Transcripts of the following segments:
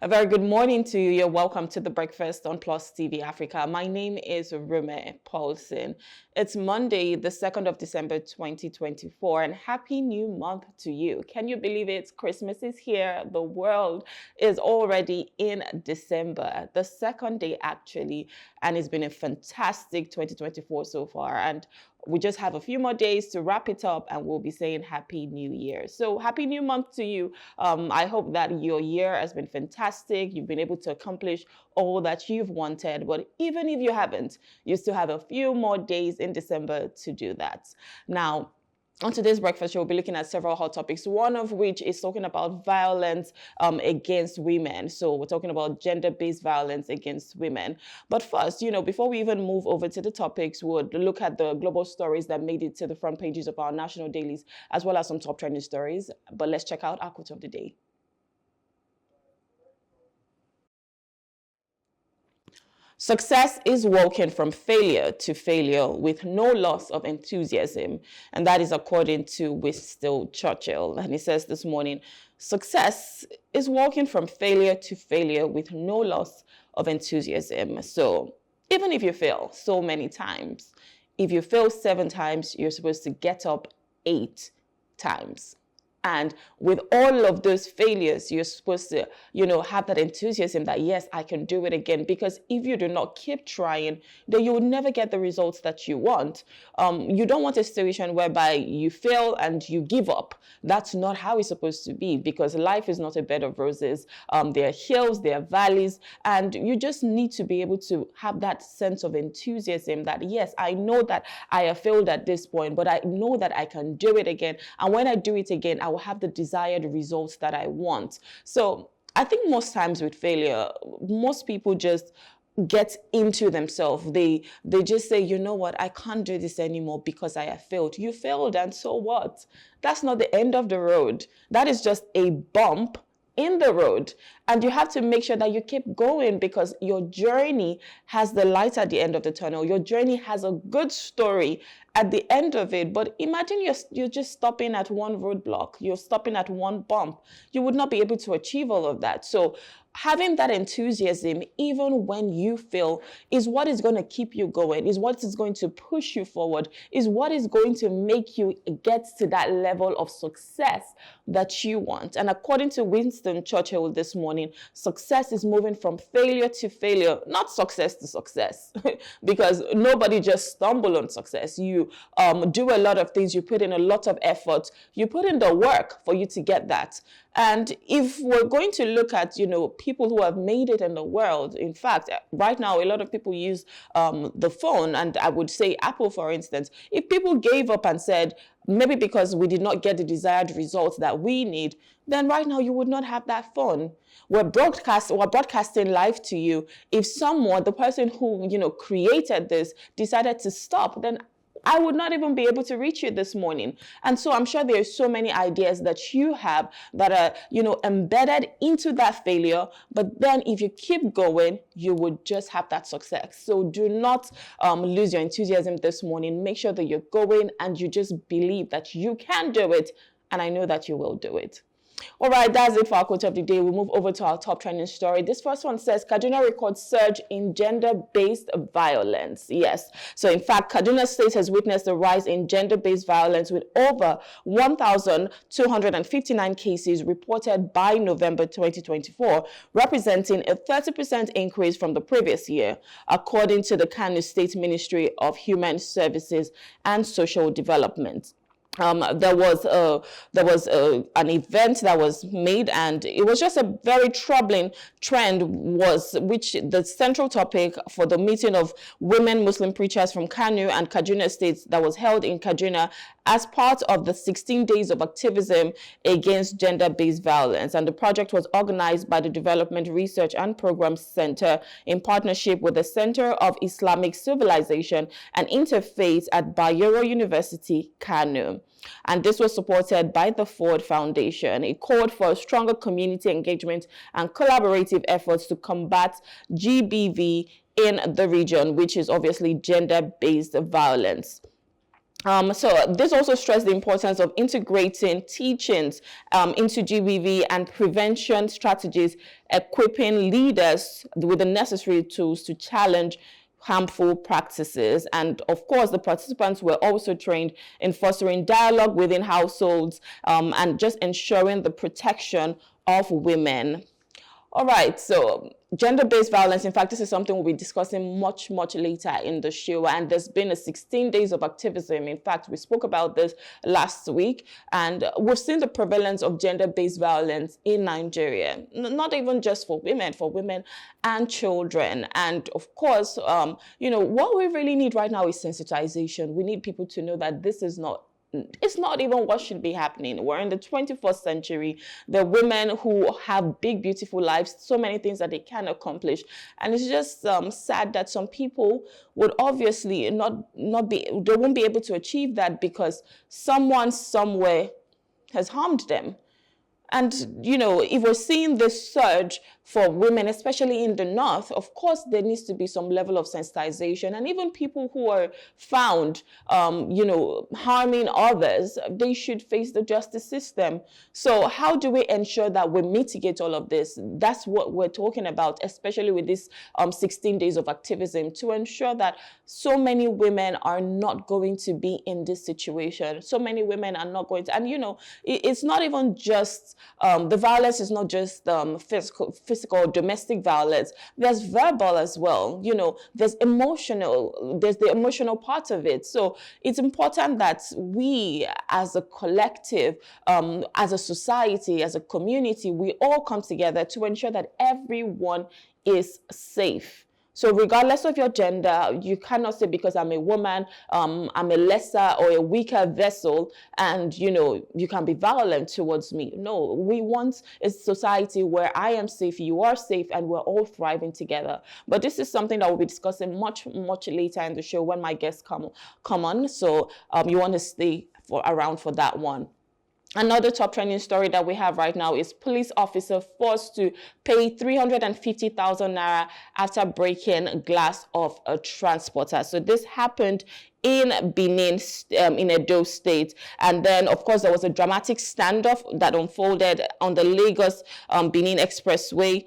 A very good morning to you. You're welcome to the breakfast on Plus TV Africa. My name is Rume Paulson. It's Monday, the 2nd of December, 2024, and happy new month to you. Can you believe it? Christmas is here. The world is already in December, the second day actually, and it's been a fantastic 2024 so far. And we just have a few more days to wrap it up and we'll be saying Happy New Year. So happy new month to you. I hope that your year has been fantastic. You've been able to accomplish all that you've wanted. But even if you haven't, you still have a few more days in December to do that. Now, on today's breakfast show, we'll be looking at several hot topics, one of which is talking about violence against women. So we're talking about gender-based violence against women. But first, before we even move over to the topics, we'll look at the global stories that made it to the front pages of our national dailies, as well as some top trending stories. But let's check out our quote of the day. Success is walking from failure to failure with no loss of enthusiasm. And that is according to Winston Churchill. And he says this morning, success is walking from failure to failure with no loss of enthusiasm. So even if you fail so many times, if you fail 7 times, you're supposed to get up 8 times. And with all of those failures, you're supposed to, have that enthusiasm that, yes, I can do it again. Because if you do not keep trying, then you will never get the results that you want. You don't want a situation whereby you fail and you give up. That's not how it's supposed to be, because life is not a bed of roses. There are hills, there are valleys, and you just need to be able to have that sense of enthusiasm that, yes, I know that I have failed at this point, but I know that I can do it again. And when I do it again, I will have the desired results that I want. So I think most times with failure, most people just get into themselves. They just say, you know what, I can't do this anymore because I have failed. You failed, and so what? That's not the end of the road. That is just a bump in the road, and you have to make sure that you keep going, because your journey has the light at the end of the tunnel. Your journey has a good story at the end of it. But imagine you're just stopping at one roadblock, you're stopping at one bump. You would not be able to achieve all of that. So having that enthusiasm, even when you fail, is what is going to keep you going, is what is going to push you forward, is what is going to make you get to that level of success that you want. And according to Winston Churchill this morning, success is moving from failure to failure, not success to success, because nobody just stumble on success. You do a lot of things, you put in a lot of effort, you put in the work for you to get that. And if we're going to look at, people who have made it in the world, in fact, right now, a lot of people use the phone, and I would say Apple, for instance. If people gave up and said, maybe because we did not get the desired results that we need, then right now you would not have that phone. We're broadcasting live to you. If someone, the person who, created this, decided to stop, then I would not even be able to reach you this morning. And so I'm sure there are so many ideas that you have that are, embedded into that failure. But then if you keep going, you would just have that success. So do not lose your enthusiasm this morning. Make sure that you're going and you just believe that you can do it. And I know that you will do it. All right, that's it for our quote of the day. We'll move over to our top trending story. This first one says, Kaduna records surge in gender-based violence. Yes. So in fact, Kaduna State has witnessed a rise in gender-based violence with over 1,259 cases reported by November 2024, representing a 30% increase from the previous year, according to the Kano State Ministry of Human Services and Social Development. There was an event that was made, and it was just a very troubling trend, which the central topic for the meeting of women Muslim preachers from Kano and Kaduna states that was held in Kaduna as part of the 16 days of activism against gender-based violence. And the project was organized by the Development Research and Programs Center in partnership with the Center of Islamic Civilization and Interfaith at Bayero University, Kano. And this was supported by the Ford Foundation. It called for stronger community engagement and collaborative efforts to combat GBV in the region, which is obviously gender-based violence. So this also stressed the importance of integrating teachings into GBV and prevention strategies, equipping leaders with the necessary tools to challenge harmful practices. And of course, the participants were also trained in fostering dialogue within households, and just ensuring the protection of women. All right, so gender-based violence, in fact, this is something we'll be discussing much, much later in the show. And there's been a 16 days of activism. In fact, we spoke about this last week, and we've seen the prevalence of gender-based violence in Nigeria, not even just for women and children. And of course, what we really need right now is sensitization. We need people to know that this is not, it's not even what should be happening. We're in the 21st century. There are women who have big, beautiful lives, so many things that they can accomplish. And it's just sad that some people would obviously they won't be able to achieve that because someone somewhere has harmed them. And, if we're seeing this surge for women, especially in the North, of course, there needs to be some level of sensitization. And even people who are found, harming others, they should face the justice system. So how do we ensure that we mitigate all of this? That's what we're talking about, especially with this 16 days of activism, to ensure that so many women are not going to be in this situation. So many women are not going to, and, it's not even just, the violence is not just physical domestic violence. There's verbal as well. There's the emotional part of it. So it's important that we as a collective, as a society, as a community, we all come together to ensure that everyone is safe. So regardless of your gender, you cannot say because I'm a woman, I'm a lesser or a weaker vessel, and you can be violent towards me. No, we want a society where I am safe, you are safe, and we're all thriving together. But this is something that we'll be discussing much, much later in the show when my guests come on. So you want to stay around for that one. Another top trending story that we have right now is police officer forced to pay 350,000 naira after breaking glass of a transporter. So this happened in Benin, in Edo State. And then, of course, there was a dramatic standoff that unfolded on the Lagos-Benin Expressway,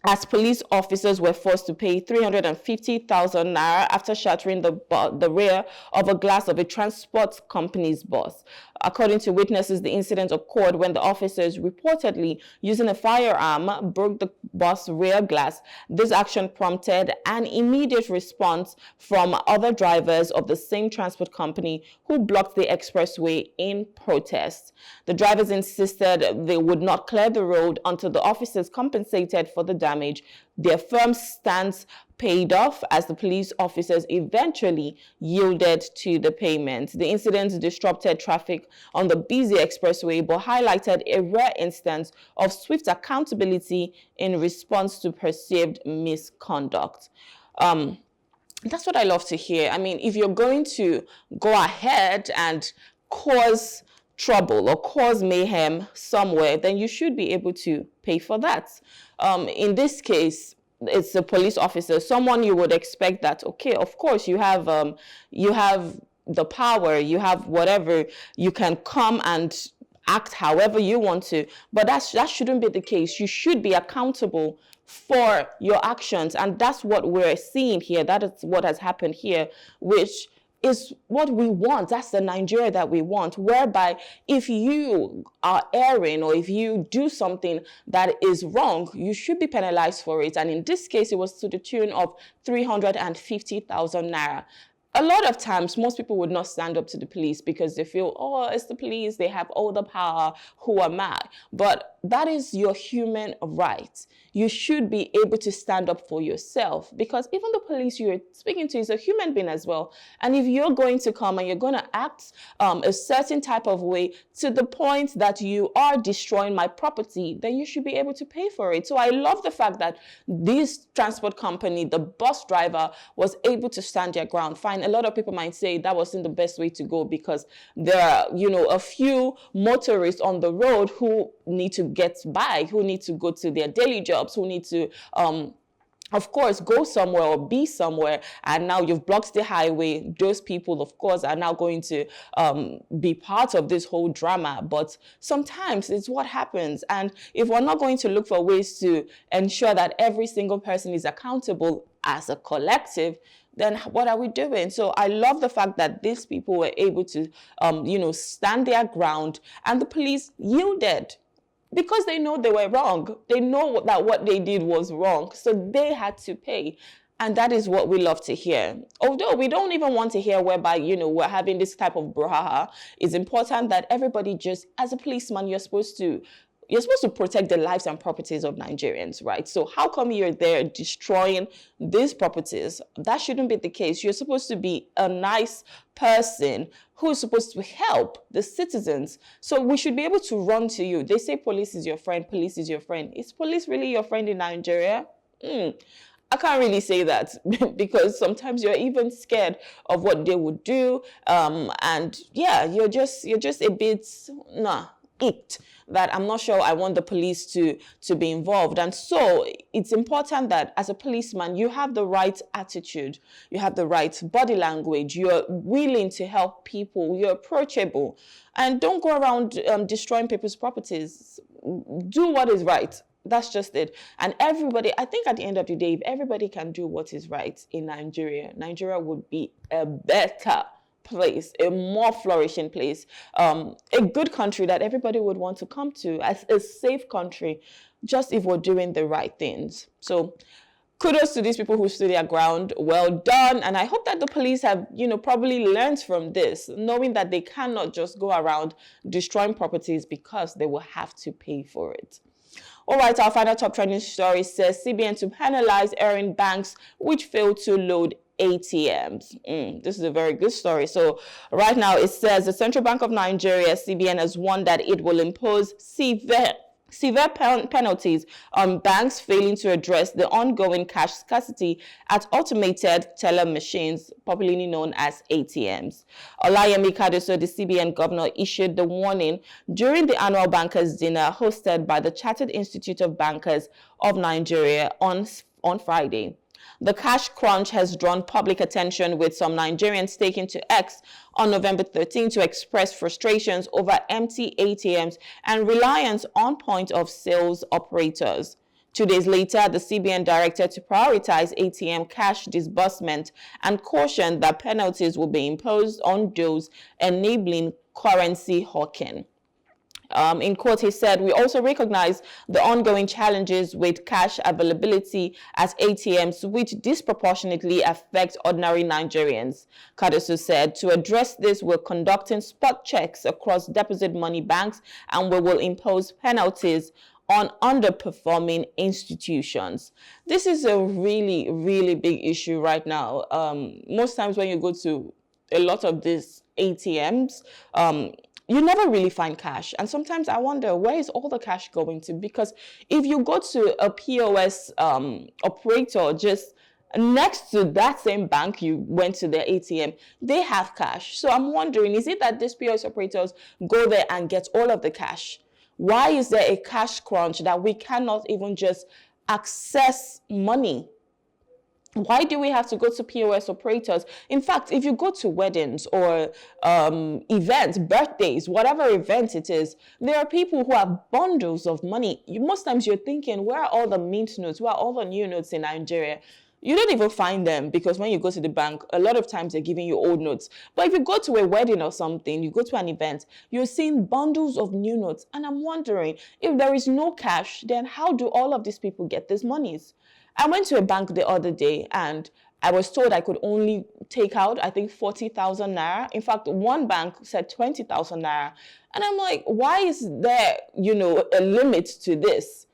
as police officers were forced to pay 350,000 naira after shattering the rear of a glass of a transport company's bus. According to witnesses, the incident occurred when the officers reportedly, using a firearm, broke the bus rear glass. This action prompted an immediate response from other drivers of the same transport company who blocked the expressway in protest. The drivers insisted they would not clear the road until the officers compensated for the damage. Their firm stance paid off as the police officers eventually yielded to the payment. The incident disrupted traffic on the busy expressway, but highlighted a rare instance of swift accountability in response to perceived misconduct. That's what I love to hear. I mean, if you're going to go ahead and cause trouble or cause mayhem somewhere, then you should be able to pay for that. In this case, it's a police officer, someone you would expect that, okay, of course you have the power, you have whatever, you can come and act however you want to, but that shouldn't be the case. You should be accountable for your actions, and that's what we're seeing here. That is what has happened here, which is what we want. That's the Nigeria that we want, whereby if you are erring or if you do something that is wrong, you should be penalized for it. And in this case, it was to the tune of 350,000 naira. A lot of times, most people would not stand up to the police because they feel, oh, it's the police, they have all the power, who am I? But that is your human right. You should be able to stand up for yourself, because even the police you're speaking to is a human being as well. And if you're going to come and you're going to act a certain type of way to the point that you are destroying my property, then you should be able to pay for it. So I love the fact that this transport company, the bus driver, was able to stand their ground. Fine, a lot of people might say that wasn't the best way to go because there are, a few motorists on the road who need to get by, who need to go to their daily jobs, who need to of course, go somewhere or be somewhere, and now you've blocked the highway. Those people, of course, are now going to be part of this whole drama. But sometimes it's what happens. And if we're not going to look for ways to ensure that every single person is accountable as a collective, then what are we doing? So I love the fact that these people were able to, stand their ground, and the police yielded, because they know they were wrong. They know that what they did was wrong. So they had to pay. And that is what we love to hear. Although we don't even want to hear whereby, we're having this type of brouhaha. It's important that everybody just, as a policeman, you're supposed to protect the lives and properties of Nigerians, right? So how come you're there destroying these properties? That shouldn't be the case. You're supposed to be a nice person who is supposed to help the citizens. So we should be able to run to you. They say police is your friend, police is your friend. Is police really your friend in Nigeria? I can't really say that because sometimes you're even scared of what they would do. And yeah, you're just a bit, icked that I'm not sure I want the police to be involved. And so it's important that as a policeman, you have the right attitude, you have the right body language, you're willing to help people, you're approachable, and don't go around destroying people's properties. Do what is right. That's just it. And everybody, I think at the end of the day, if everybody can do what is right in Nigeria, Nigeria would be a better place, a more flourishing place, a good country that everybody would want to come to, as a safe country, just if we're doing the right things. So kudos to these people who stood their ground. Well done. And I hope that the police have, probably learned from this, knowing that they cannot just go around destroying properties because they will have to pay for it. All right, our final top trending story says CBN to penalize erring banks which fail to load ATMs. This is a very good story. So right now it says the Central Bank of Nigeria, CBN, has warned that it will impose severe penalties on banks failing to address the ongoing cash scarcity at automated teller machines, popularly known as ATMs. Olayemi Kaduna, the CBN governor, issued the warning during the annual bankers dinner hosted by the Chartered Institute of Bankers of Nigeria on Friday. The cash crunch has drawn public attention, with some Nigerians taking to X on November 13 to express frustrations over empty ATMs and reliance on point-of-sales operators. 2 days later, the CBN directed to prioritize ATM cash disbursement and cautioned that penalties will be imposed on those enabling currency hawking. In court, he said, we also recognize the ongoing challenges with cash availability at ATMs, which disproportionately affect ordinary Nigerians. Kaduna said, to address this, we're conducting spot checks across deposit money banks, and we will impose penalties on underperforming institutions. This is a really, really big issue right now. Most times when you go to a lot of these ATMs, you never really find cash. And sometimes I wonder, where is all the cash going to? Because if you go to a POS operator just next to that same bank you went to their ATM, they have cash. So I'm wondering, is it that these POS operators go there and get all of the cash? Why is there a cash crunch that we cannot even just access money? Why do we have to go to POS operators? In fact, if you go to weddings or events, birthdays, whatever event it is, there are people who have bundles of money. Most times you're thinking, where are all the mint notes? Where are all the new notes in Nigeria? You don't even find them, because when you go to the bank, a lot of times they're giving you old notes. But if you go to a wedding or something, you go to an event, you're seeing bundles of new notes. And I'm wondering, if there is no cash, then how do all of these people get these monies? I went to a bank the other day and I was told I could only take out, I think, 40,000 naira. In fact, one bank said 20,000 naira. And I'm like, why is there, a limit to this?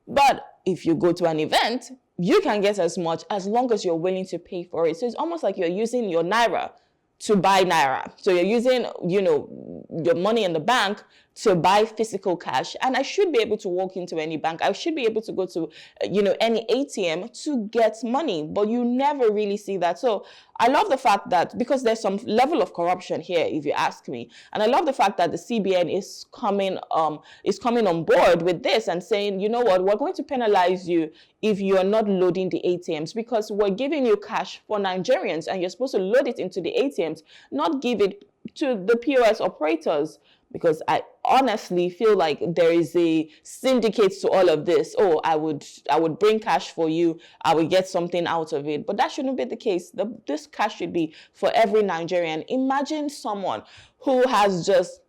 But if you go to an event, you can get as much as long as you're willing to pay for it. So it's almost like you're using your naira to buy naira. So you're using, your money in the bank to buy physical cash, and I should be able to walk into any bank. I should be able to go to, any ATM to get money, but you never really see that. So I love the fact that, because there's some level of corruption here, if you ask me, and I love the fact that the CBN is coming on board with this and saying, you know what, we're going to penalize you if you are not loading the ATMs, because we're giving you cash for Nigerians and you're supposed to load it into the ATMs, not give it to the POS operators. Because I honestly feel like there is a syndicate to all of this. Oh, I would bring cash for you, I would get something out of it. But that shouldn't be the case. This cash should be for every Nigerian. Imagine someone who has just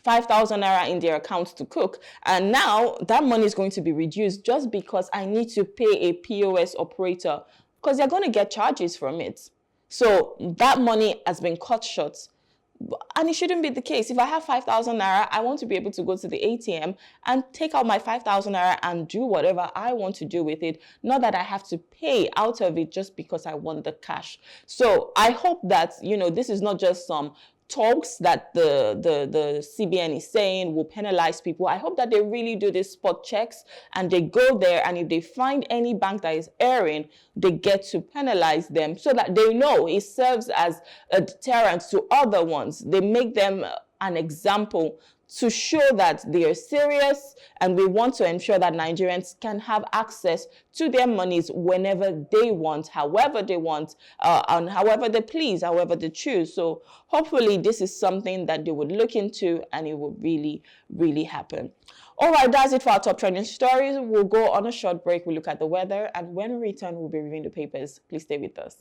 5,000 naira in their account to cook, and now that money is going to be reduced just because I need to pay a POS operator, because they're going to get charges from it. So that money has been cut short. And it shouldn't be the case. If I have 5,000 naira, I want to be able to go to the ATM and take out my 5,000 naira and do whatever I want to do with it. Not that I have to pay out of it just because I want the cash. So I hope that, this is not just some talks that the CBN is saying will penalize people. I hope that they really do these spot checks and they go there, and if they find any bank that is erring, they get to penalize them so that they know it serves as a deterrent to other ones. They make them an example to show that they are serious, and we want to ensure that Nigerians can have access to their monies whenever they want, however they want, and however they please, however they choose. So hopefully this is something that they would look into, and it will really, really happen. All right, that's it for our top trending stories. We'll go on a short break. We'll look at the weather, and when we return, we'll be reviewing the papers. Please stay with us.